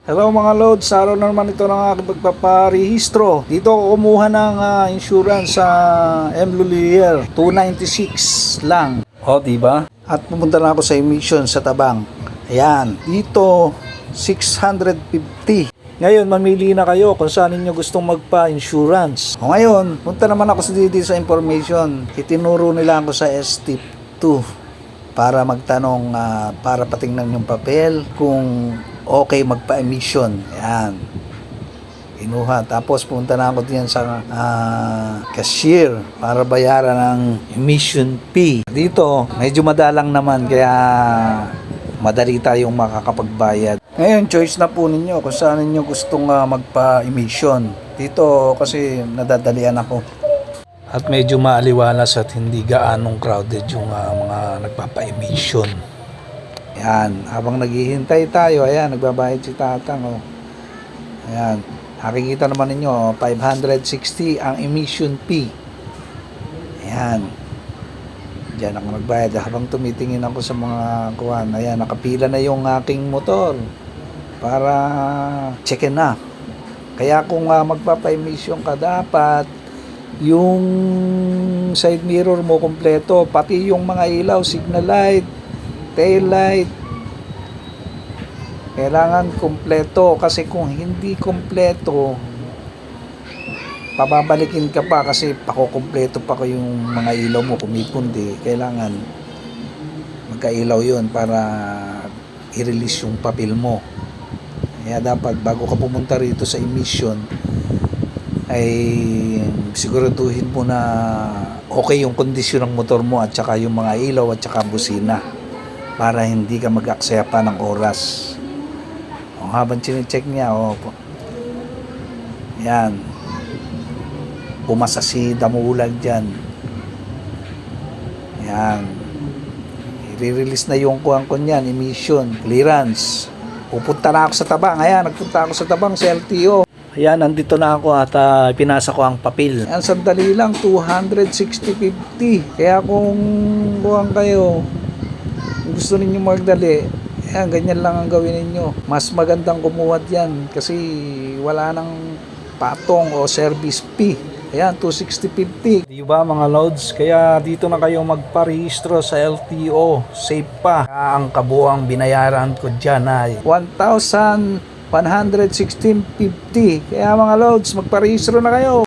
Hello mga loads, sa araw na naman ito ng aking pagpaparehistro. Dito ako kumuha ng insurance sa M. Lulier, 296 lang. O, diba? At pumunta na ako sa emission sa Tabang. Ayan, dito 650. Ngayon, mamili na kayo kung saan ninyo gustong magpa-insurance. O ngayon, punta naman ako sa information. Itinuro nila ako sa STIP 2 para magtanong, para patingnan yung papel kung okay magpa-emission. Ayan. Inuha. Tapos punta na ako diyan sa cashier para bayaran ng emission fee. Dito, medyo madalang naman kaya madali tayong makakapagbayad. Ngayon, choice na po ninyo kung saan ninyo gustong magpa-emission. Dito kasi nadadalian ako. At medyo maaliwalas at hindi gaanong crowded yung mga nagpapa-emission. Ayan, habang naghihintay tayo, ayan, nagbabayad si Tatang, oh. Ayan, nakikita naman ninyo, 560 ang emission fee. Ayan, diyan ako nagbayad. Habang tumitingin ako sa mga kuwan, ayan, nakapila na yung aking motor para check-in na. Kaya kung magpapa-emission ka, dapat yung side mirror mo kompleto, pati yung mga ilaw, signal light, tail light, kailangan kompleto, kasi kung hindi kompleto pababalikin ka pa kasi pakukumpleto pa ko yung mga ilaw mo, kumipundi, kailangan magkailaw yun para i-release yung papel mo. Kaya dapat bago ka pumunta rito sa emission ay siguraduhin mo na okay yung kondisyon ng motor mo at saka yung mga ilaw at saka busina, para hindi ka mag-aksaya pa ng oras. O, habang chinecheck niya, yan, pumasa si damulag dyan. Yan, i-release na yung kuhang ko niyan, emission, clearance. Pupunta na ako sa Tabang. Ayan, nagpunta ako sa Tabang sa LTO. Ayan, nandito na ako at pinasa ko ang papel. Ayan, sandali lang, 260.50. Kaya kung buwang kayo, gusto ninyo magdali, ayan, ganyan lang ang gawin ninyo. Mas magandang kumuha yan kasi wala nang patong o service fee. Ayan, 260.50. Diba mga loads? Kaya dito na kayo magparehistro sa LTO. Safe pa. Ang kabuang binayaran ko dyan ay 1,116.50. Kaya mga loads, magparehistro na kayo.